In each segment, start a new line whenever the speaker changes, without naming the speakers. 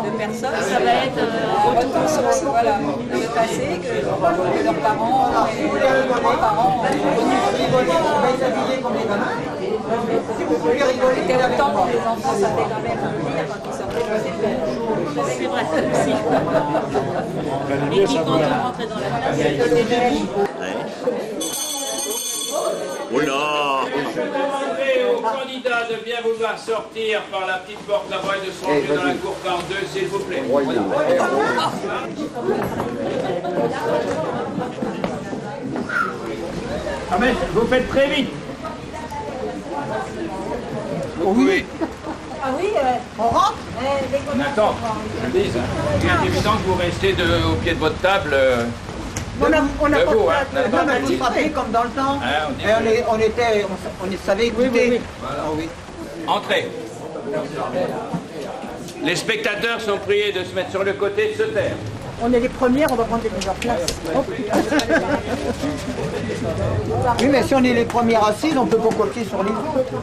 De personnes, ça va être retour en source, voilà, dans le passé, que leurs parents et leurs grands-parents ont c'était le temps où les enfants savaient quand même lire quand ils sortaient de l'école. C'est vrai, ça aussi. Et qui, quand on rentrait dans la classe, c'était
Oula!
Au candidat de bien vouloir sortir par la petite porte là-bas et de se ranger dans la cour 42, s'il vous plaît. Ah mais vous faites très vite. Oui.
Ah oui, on rentre
Attends, je le dis, il est évident que vous restez au pied de votre table.
On n'a pas
debout,
de frappé comme dans le temps.
Ah,
Et on savait écouter.
Oui. Entrez. Les spectateurs sont priés de se mettre sur le côté et de se taire.
On est les premières, on va prendre des meilleures places. Oui, mais si on est les premières assises, on peut pas copier sur les autres.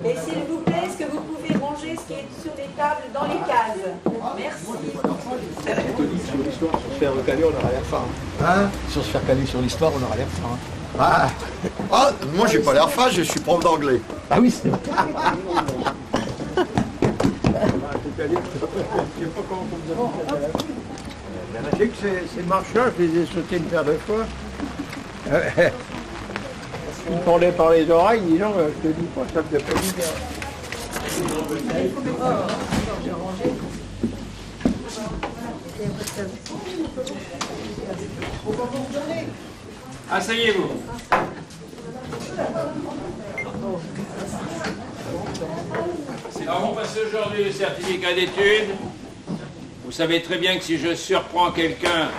Et s'il vous plaît, est-ce que vous pouvez ranger ce qui est sur les tables dans les cases? Merci.
Sur l'histoire, sur se faire caler, on aura l'air fin.
Hein?
Sur se faire caler sur l'histoire, on aura l'air fin.
Ah. Ah, moi j'ai pas l'air fin, je suis prof d'anglais.
Ah oui, c'est vrai.
Je sais que ces marches-là, je les ai sautées une paire de fois. Ils me pendaient par les oreilles, dis donc, je te dis pas, ça me fait pas du bien.
Asseyez-vous. Alors on passe aujourd'hui le certificat d'études. Vous savez très bien que si je surprends quelqu'un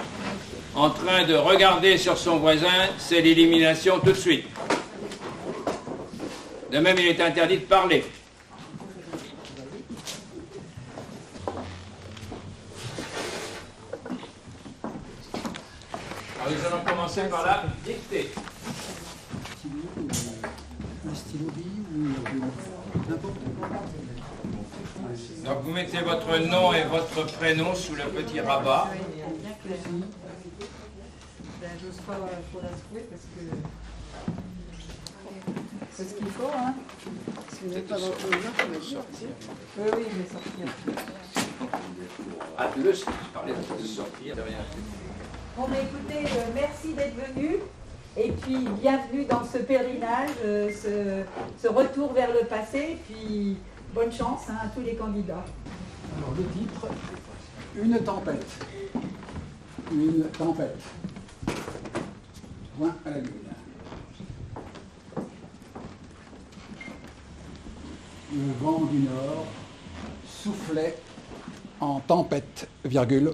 en train de regarder sur son voisin, c'est l'élimination tout de suite. De même, il est interdit de parler. Alors nous allons commencer par la dictée.
Un stylo bille ou n'importe quoi.
Donc vous mettez votre nom et votre prénom sous le petit rabat.
J'ose pas trop la trouver parce que c'est ce qu'il faut, hein. Si vous n'êtes pas dans le jeu, vous pouvez sortir. Oui, je vais sortir.
Ah, je parlais de sortir, de rien.
Bon, mais écoutez, merci d'être venus. Et puis, bienvenue dans ce pèlerinage, ce retour vers le passé. Puis, bonne chance à tous les candidats.
Alors le titre, une tempête. Une tempête. Point à la lune. Le vent du nord soufflait en tempête, virgule,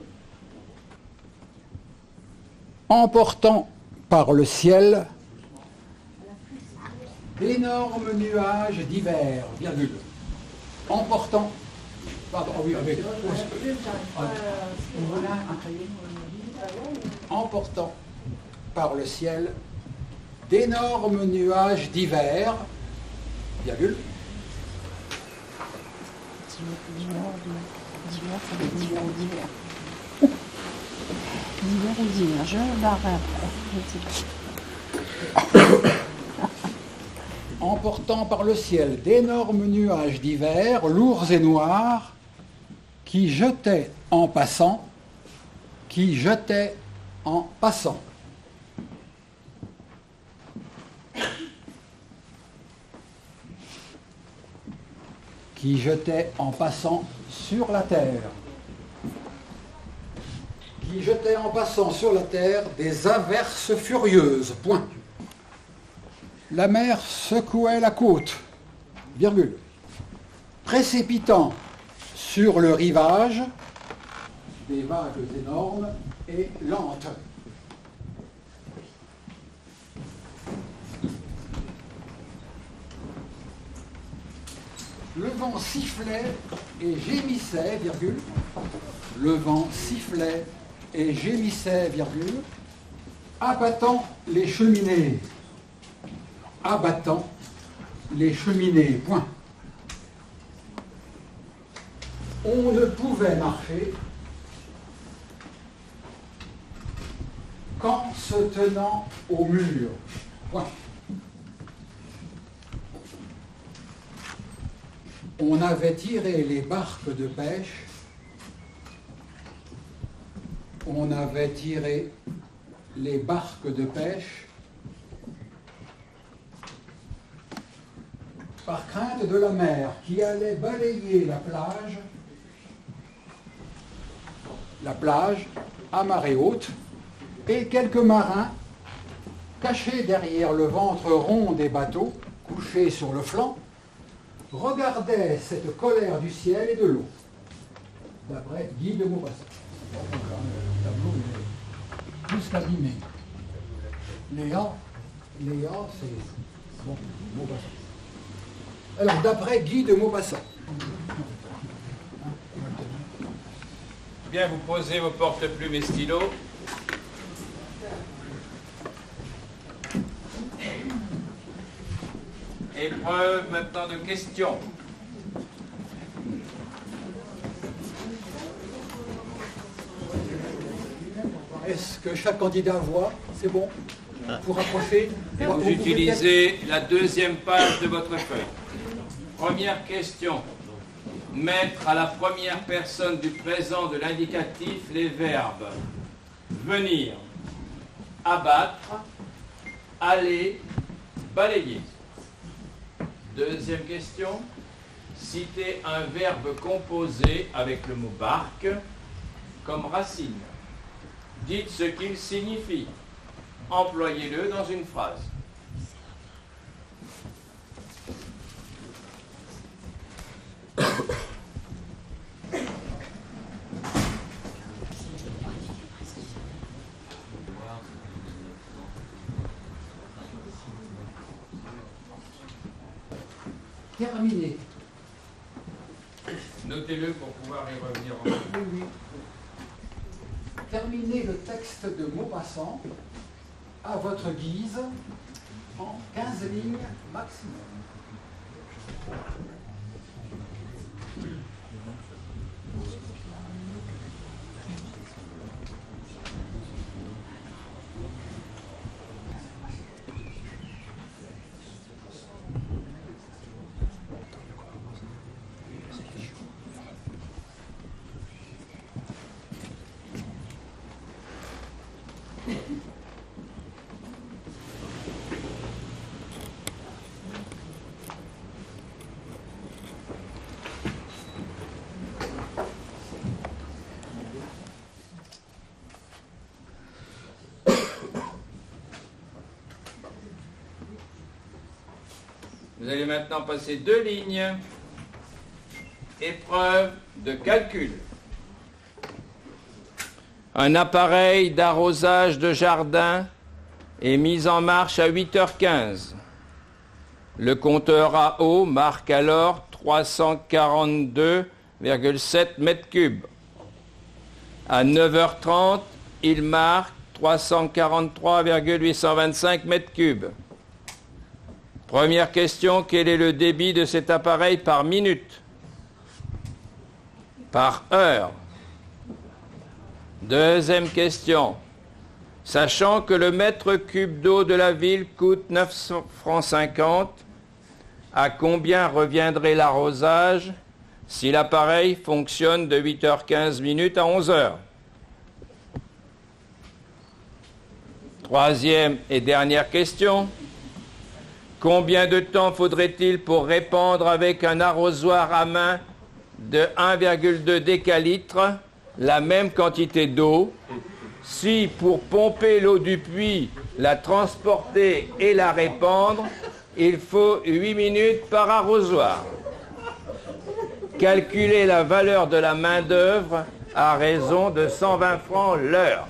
emportant par le ciel d'énormes nuages d'hiver, virgule, emportant, pardon, oui, avec, emportant par le ciel d'énormes nuages d'hiver, virgule,
D'hiver, je barre après.
emportant par le ciel d'énormes nuages d'hiver, lourds et noirs, qui jetaient en passant, qui jetaient en passant. Qui jetaient en passant sur la terre. Qui jetaient en passant sur la terre des averses furieuses. Point. La mer secouait la côte, virgule, précipitant sur le rivage des vagues énormes et lentes. Le vent sifflait et gémissait, virgule. Le vent sifflait et gémissait, virgule, abattant les cheminées. Abattant les cheminées, point. On ne pouvait marcher qu'en se tenant au mur, point. On avait tiré les barques de pêche. On avait tiré les barques de pêche par crainte de la mer qui allait balayer la plage à marée haute, et quelques marins, cachés derrière le ventre rond des bateaux, couchés sur le flanc, regardaient cette colère du ciel et de l'eau, d'après Guy de Maupassant. Le tableau est plus qu'abîmé. Léa, c'est bon, Maupassant. Alors, d'après Guy de Maupassant.
Bien, vous posez vos porte-plumes et stylos. Épreuve maintenant de questions.
Est-ce que chaque candidat voit? C'est bon? Pour rapprocher?
Vous utilisez la deuxième page de votre feuille. Première question. Mettre à la première personne du présent de l'indicatif les verbes venir, abattre, aller, balayer. Deuxième question. Citer un verbe composé avec le mot barque comme racine. Dites ce qu'il signifie. Employez-le dans une phrase.
Terminé.
Notez-le pour pouvoir y revenir en
Oui, oui. Terminez le texte de Maupassant à votre guise en 15 lignes maximum.
Vous allez maintenant passer 2 lignes. Épreuve de calcul. Un appareil d'arrosage de jardin est mis en marche à 8h15. Le compteur à eau marque alors 342,7 mètres cubes. À 9h30, il marque 343,825 mètres cubes. Première question, quel est le débit de cet appareil par minute? Par heure? Deuxième question, sachant que le mètre cube d'eau de la ville coûte 9,50 francs, à combien reviendrait l'arrosage si l'appareil fonctionne de 8h15 à 11h? Troisième et dernière question. Combien de temps faudrait-il pour répandre avec un arrosoir à main de 1,2 décalitre la même quantité d'eau si, pour pomper l'eau du puits, la transporter et la répandre, il faut 8 minutes par arrosoir? Calculez la valeur de la main-d'œuvre à raison de 120 francs l'heure.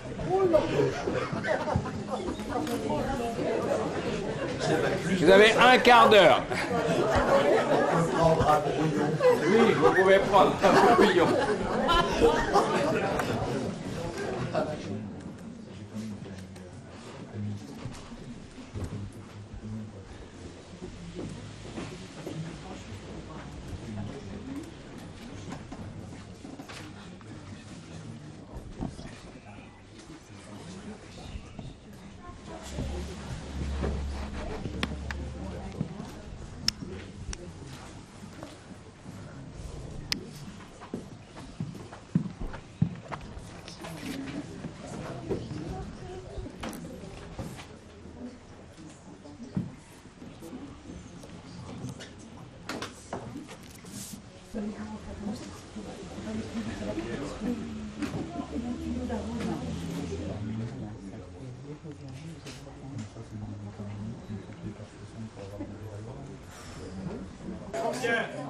Vous avez un quart d'heure. Oui, vous pouvez prendre un brouillon.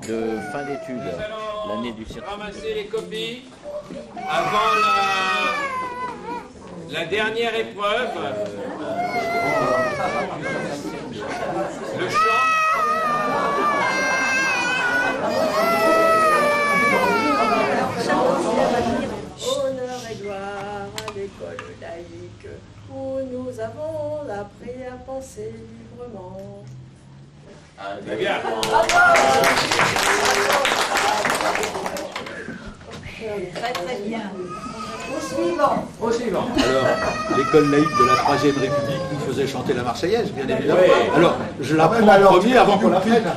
De fin d'études, l'année du circuit.
Ramasser les copies avant la dernière épreuve. Le chant.
Honneur et gloire à l'école laïque où nous avons appris à penser librement.
Très bien.
Très très bien. Au suivant.
Au suivant.
Alors, l'école laïque de la Troisième République nous faisait chanter la Marseillaise, bien évidemment.
Oui.
Alors, je la prends en premier avant qu'on la prenne.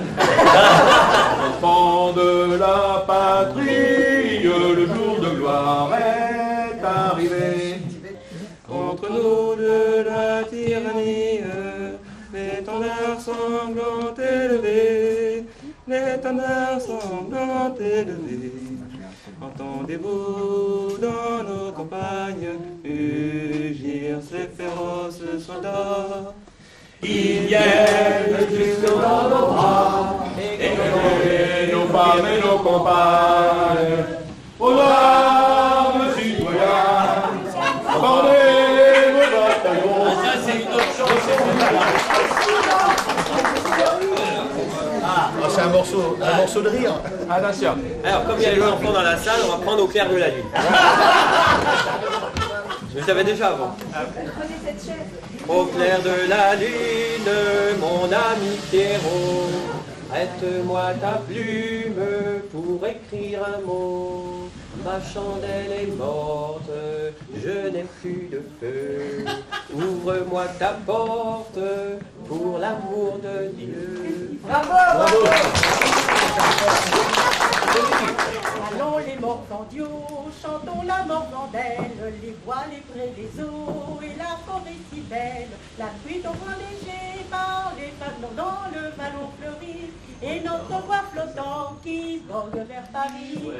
Enfants de la patrie, le jour de gloire est arrivé.
Contre nous de la tyrannie, l'étendard sanglant élevé, l'étendard sanglant élevé. Entendez-vous dans nos campagnes rugir ces féroces soldats?
Ils viennent jusque dans nos bras, et nos femmes et nos compagnes. Aux armes citoyens, attendez vos bataillons.
Ça, c'est une autre chose.
Ah, c'est un morceau de rire.
Attention. Alors, comme il y a les enfants dans la salle, on va prendre au clair de la lune. Je le savais déjà avant.
Prenez cette chaise.
Au clair de la lune, mon ami Pierrot, prête-moi ta plume pour écrire un mot. Ma chandelle est morte, je n'ai plus de feu. Ouvre-moi ta porte pour l'amour de Dieu.
Bravo, bravo.
Allons les morgandiaux, chantons la morgandelle, les bois, les prés, les eaux et la forêt si belle. La pluie tombera léger par les flammes dans le vallon fleuri et notre voix flottant qui vogue vers Paris.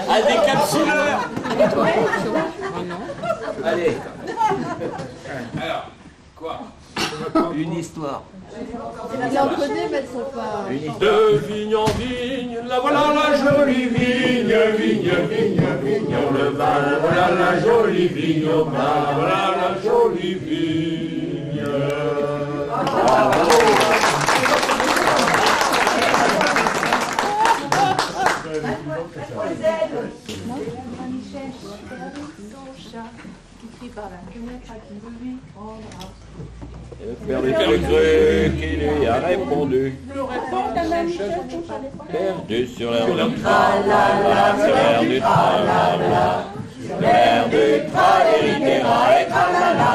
Ah, des capsuleurs. Allez.
Alors, quoi?
Une histoire.
Il en connaît, mais c'est pas...
De vigne en vigne, la voilà la jolie vigne, vigne, vigne, vigne, le vin, voilà la jolie vigne au vin, voilà la jolie vigne.
Le père du cru qui lui a répondu. Perdu sur l'air du tralala, sur l'air du tralala, sur l'air du tralala et tralala.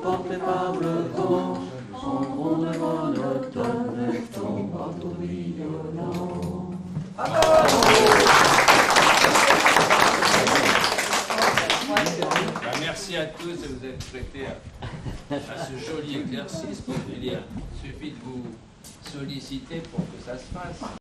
Porté par le vent, en devant l'automne, tombe au violon.
Merci à tous de vous être prêtés à ce joli exercice. Pour dire, il suffit de vous solliciter pour que ça se fasse.